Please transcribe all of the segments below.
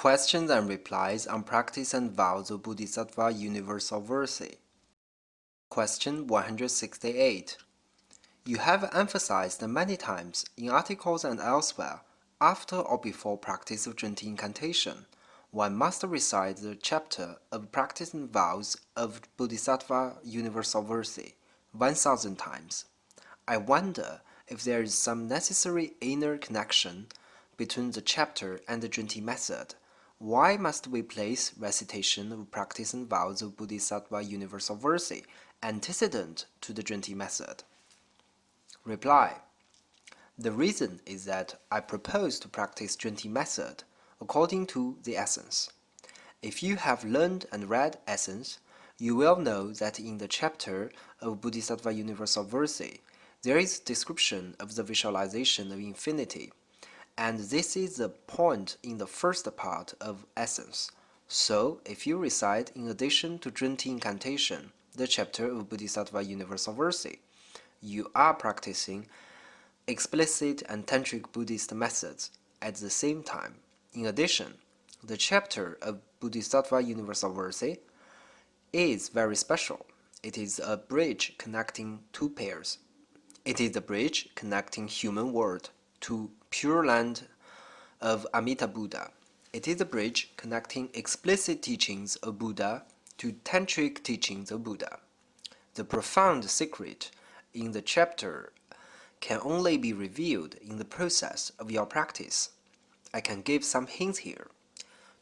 Questions and replies on practice and vows of Bodhisattva Universal Mercy. Question 168. You have emphasized many times in articles and elsewhere, after or before practice of Zhunti incantation, one must recite the chapter of practice and vows of Bodhisattva Universal Mercy 1,000 times. I wonder if there is some necessary inner connection between the chapter and the Zhunti method. Why must we place recitation of practice and vows of Bodhisattva Universal Mercy antecedent to the Zhunti method? Reply. The reason is that I propose to practice Zhunti method according to the essence. If you have learned and read essence, you will know that in the chapter of Bodhisattva Universal Mercy, there is description of the visualization of infinity, and this is the point in the first part of essence. So, if you recite in addition to Zhunti incantation the chapter of Bodhisattva Universal Mercy, you are practicing explicit and tantric Buddhist methods at the same time. In addition, the chapter of Bodhisattva Universal Mercy is very special. It is a bridge connecting two pairs. It is the bridge connecting human world to Pure Land of Amita Buddha. It is a bridge connecting explicit teachings of Buddha to tantric teachings of Buddha. The profound secret in the chapter can only be revealed in the process of your practice. I can give some hints here.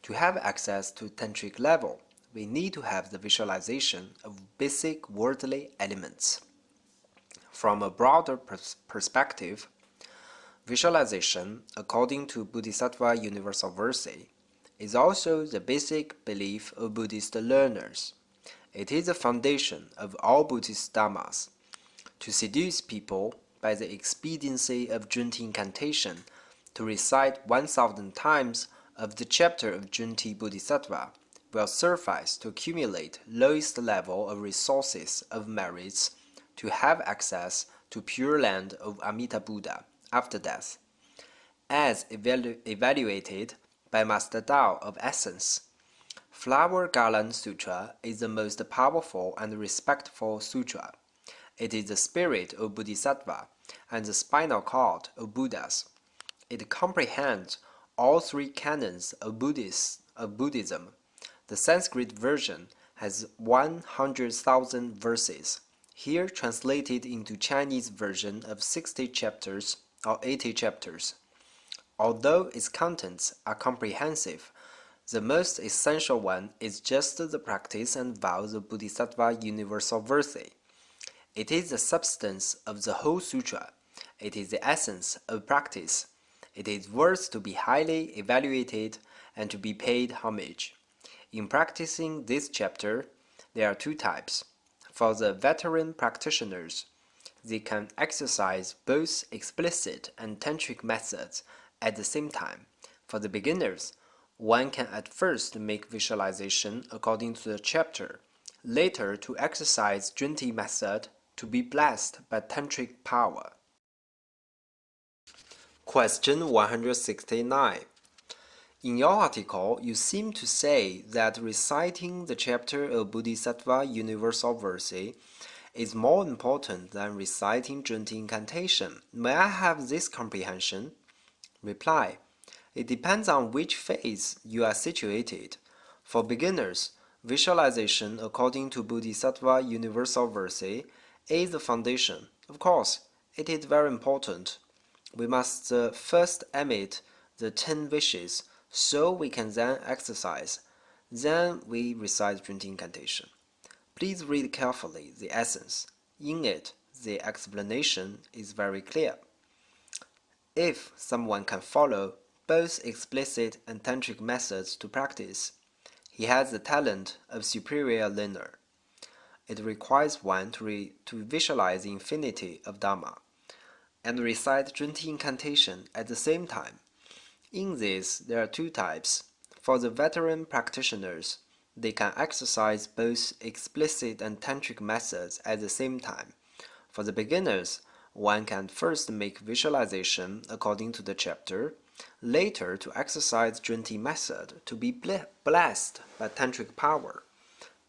To have access to tantric level, we need to have the visualization of basic worldly elements. From a broader perspective, visualization, according to Bodhisattva Universal Mercy, is also the basic belief of Buddhist learners. It is the foundation of all Buddhist dhammas. To seduce people by the expediency of Zhunti incantation, to recite 1,000 times of the chapter of Zhunti Bodhisattva will suffice to accumulate lowest level of resources of merits to have access to Pure Land of Amita Buddha after death. As evaluated by Master Tao of Essence, Flower Garland Sutra is the most powerful and respectful sutra. It is the spirit of Bodhisattva and the spinal cord of Buddhas. It comprehends all three canons of Buddhism. The Sanskrit version has 100,000 verses, here translated into Chinese version of 60 chapters or 80 chapters. Although its contents are comprehensive, the most essential one is just the practice and vows of Bodhisattva Universal Mercy. It is the substance of the whole sutra. It is the essence of practice. It is worth to be highly evaluated and to be paid homage. In practicing this chapter, there are two types. For the veteran practitioners, they can exercise both explicit and tantric methods at the same time. For the beginners, one can at first make visualization according to the chapter, later to exercise Zhunti method to be blessed by tantric power. Question 169. In your article, you seem to say that reciting the chapter of Bodhisattva Universal Mercy is more important than reciting Zhunti incantation. May I have this comprehension? Reply. It depends on which phase you are situated. For beginners, visualization according to Bodhisattva Universal Mercy is the foundation. Of course, it is very important. We must first emit the 10 wishes, so we can then exercise. Then we recite Zhunti incantation. Please read carefully the essence. In it, the explanation is very clear. If someone can follow both explicit and tantric methods to practice, he has the talent of superior learner. It requires one to visualize the infinity of Dhamma and recite Zhunti incantation at the same time. In this, there are two types. For the veteran practitioners, they can exercise both explicit and tantric methods at the same time. For the beginners, one can first make visualization according to the chapter, later to exercise Zhunti method to be blessed by tantric power.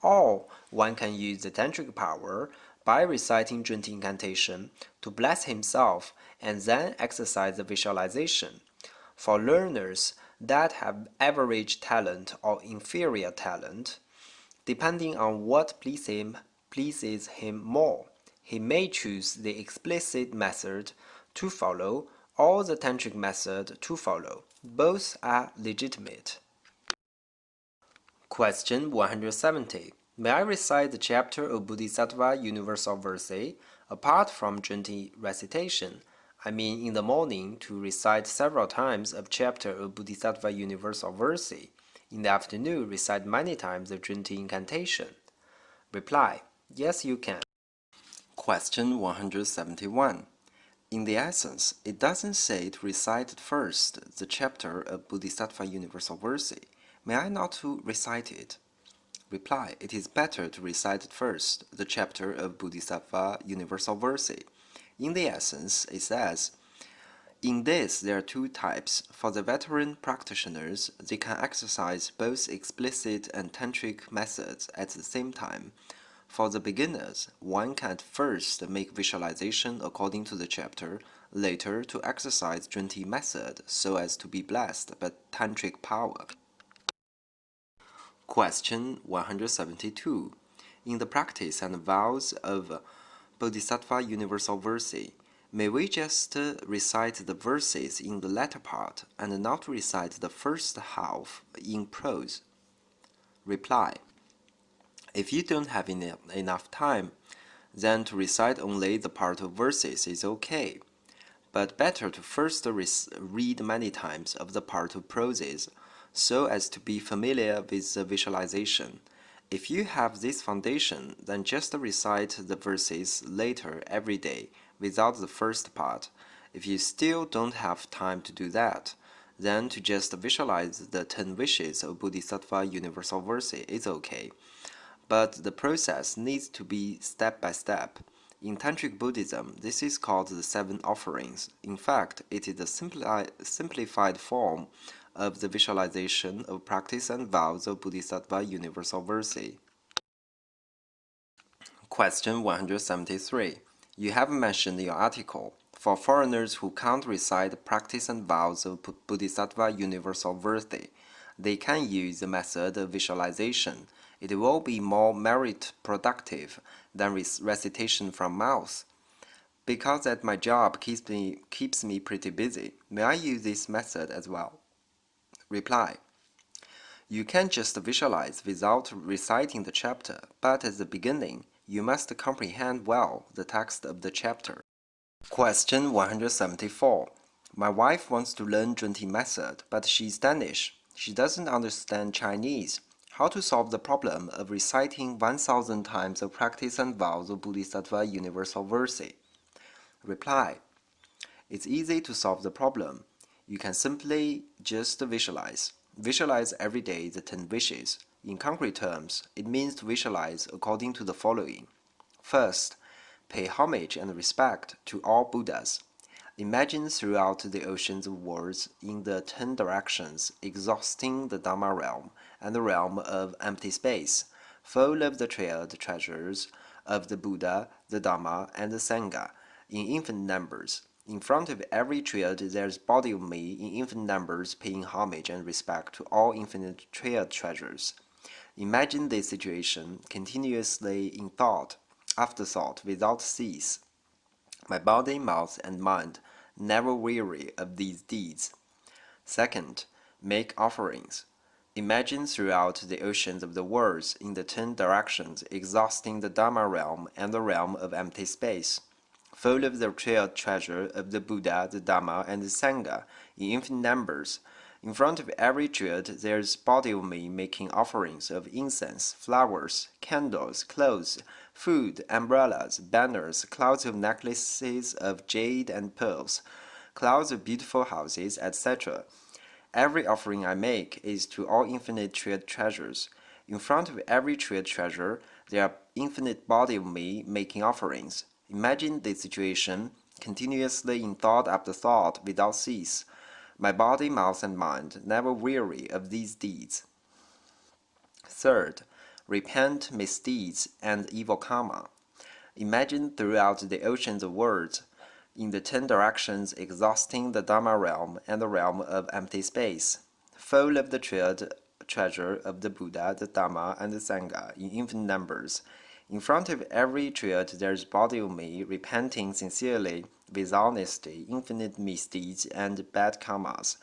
Or one can use the tantric power by reciting Zhunti incantation to bless himself and then exercise the visualization. For learners that have average talent or inferior talent, depending on what pleases him more, he may choose the explicit method to follow or the tantric method to follow. Both are legitimate. Question 170. May I recite the chapter of Bodhisattva Universal Verse apart from Zhunti recitation? I mean, in the morning to recite several times a chapter of Bodhisattva Universal Verse. In the afternoon, recite many times the Zhunti incantation. Reply: yes, you can. Question 171. In the essence, it doesn't say to recite first the chapter of Bodhisattva Universal Verse. May I not to recite it? Reply: it is better to recite first the chapter of Bodhisattva Universal Verse. In the essence, it says, in this there are two types. For the veteran practitioners, they can exercise both explicit and tantric methods at the same time. For the beginners, one can first make visualization according to the chapter, later to exercise Zhunti method so as to be blessed by tantric power. Question 172. In the practice and vows of Bodhisattva Universal Verse, may we just recite the verses in the latter part and not recite the first half in prose? Reply: if you don't have enough time, then to recite only the part of verses is okay. But better to first read many times of the part of proses, so as to be familiar with the visualization. If you have this foundation, then just recite the verses later every day without the first part. If you still don't have time to do that, then to just visualize the 10 wishes of Bodhisattva Universal Verse is okay. But the process needs to be step by step. In Tantric Buddhism, this is called the 7 offerings. In fact, it is a simplified form of the visualization of practice and vows of Bodhisattva Universal Verse. Question 173. You have mentioned in your article, for foreigners who can't recite practice and vows of Bodhisattva Universal Verse, they can use the method of visualization. It will be more merit-productive than recitation from mouth. Because that my job keeps me pretty busy, may I use this method as well? Reply: you can just visualize without reciting the chapter, but at the beginning, you must comprehend well the text of the chapter. Question 174. My wife wants to learn Zhunti method, but she's Danish. She doesn't understand Chinese. How to solve the problem of reciting 1,000 times of practice and vows of Bodhisattva Universal Verse? Reply: it's easy to solve the problem. You can simply just visualize. Visualize every day the 10 wishes. In concrete terms, it means to visualize according to the following. First, pay homage and respect to all Buddhas. Imagine throughout the oceans of worlds in the 10 directions, exhausting the Dharma realm and the realm of empty space, full of the triad treasures of the Buddha, the Dharma, and the Sangha, in infinite numbers. In front of every triad there's body of me in infinite numbers paying homage and respect to all infinite triad treasures. Imagine this situation continuously in thought, afterthought, without cease. My body, mouth, and mind never weary of these deeds. Second, make offerings. Imagine throughout the oceans of the worlds in the 10 directions, exhausting the Dharma realm and the realm of empty space, full of the triad treasure of the Buddha, the Dharma, and the Sangha, in infinite numbers. In front of every triad there's body of me making offerings of incense, flowers, candles, clothes, food, umbrellas, banners, clouds of necklaces of jade and pearls, clouds of beautiful houses, etc. Every offering I make is to all infinite triad treasures. In front of every triad treasure there are infinite body of me making offerings. Imagine the situation continuously in thought after thought without cease. My body, mouth, and mind never weary of these deeds. Third, repent misdeeds and evil karma. Imagine throughout the oceans of words, in the 10 directions exhausting the Dharma realm and the realm of empty space, full of the treasure of the Buddha, the Dharma, and the Sangha in infinite numbers. In front of every triad there is body of me, repenting sincerely, with honesty, infinite misdeeds and bad karmas.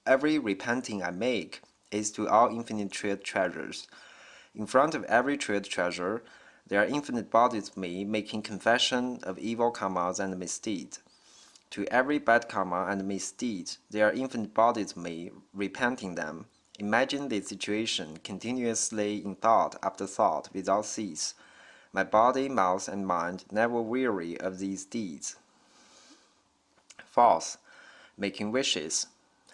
Every repenting I make is to all infinite triad treasures. In front of every triad treasure, there are infinite bodies of me making confession of evil karmas and misdeeds. To every bad karma and misdeed, there are infinite bodies of me repenting them. Imagine this situation continuously in thought after thought without cease. My body, mouth, and mind never weary of these deeds. Fourth, making wishes.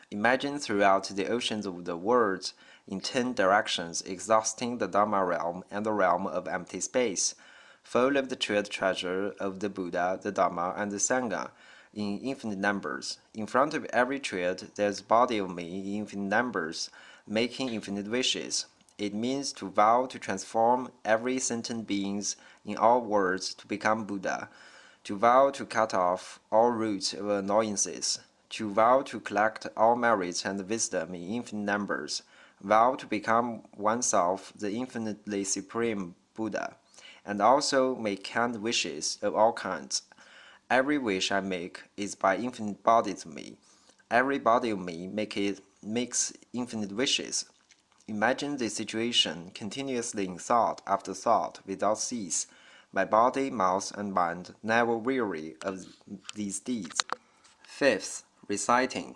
Imagine throughout the oceans of the words, in 10 directions, exhausting the Dharma realm and the realm of empty space, full of the treasure of the Buddha, the Dharma, and the Sangha, in infinite numbers. In front of every triad, there's a body of me in infinite numbers, making infinite wishes. It means to vow to transform every sentient beings in all worlds to become Buddha, to vow to cut off all roots of annoyances, to vow to collect all merits and wisdom in infinite numbers, vow to become oneself the infinitely supreme Buddha, and also make kind wishes of all kinds. Every wish I make is by infinite bodies of me. Every body of me makes infinite wishes. Imagine this situation continuously in thought after thought without cease. My body, mouth, and mind never weary of these deeds. Fifth, reciting.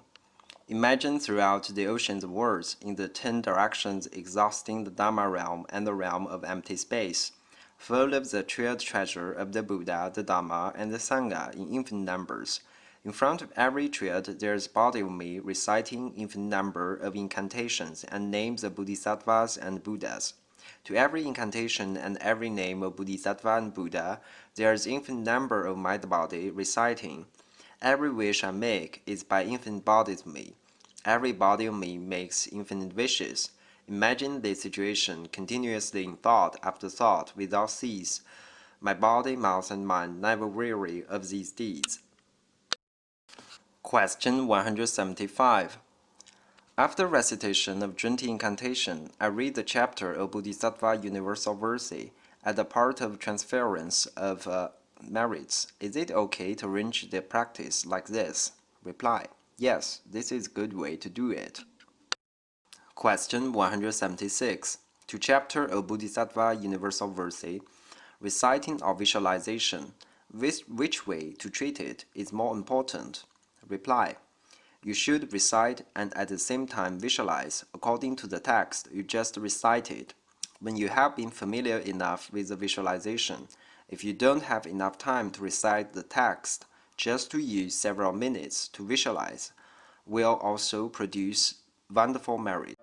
Imagine throughout the oceans of words, in the 10 directions exhausting the Dharma realm and the realm of empty space, full of the treasure of the Buddha, the Dharma, and the Sangha in infinite numbers. In front of every triad there is a body of me reciting infinite number of incantations and names of bodhisattvas and Buddhas. To every incantation and every name of bodhisattva and Buddha, there is infinite number of my body reciting. Every wish I make is by infinite bodies of me. Every body of me makes infinite wishes. Imagine this situation continuously in thought after thought without cease. My body, mouth, and mind never weary of these deeds. Question 175. After recitation of 20 incantation, I read the chapter of Bodhisattva Universal Mercy at the part of transference of merits. Is it okay to arrange the practice like this? Reply: yes, this is a good way to do it. Question 176. To chapter of Bodhisattva Universal Mercy, reciting or visualization, which way to treat it is more important? Reply: you should recite and at the same time visualize according to the text you just recited. When you have been familiar enough with the visualization, if you don't have enough time to recite the text, just to use several minutes to visualize will also produce wonderful merit.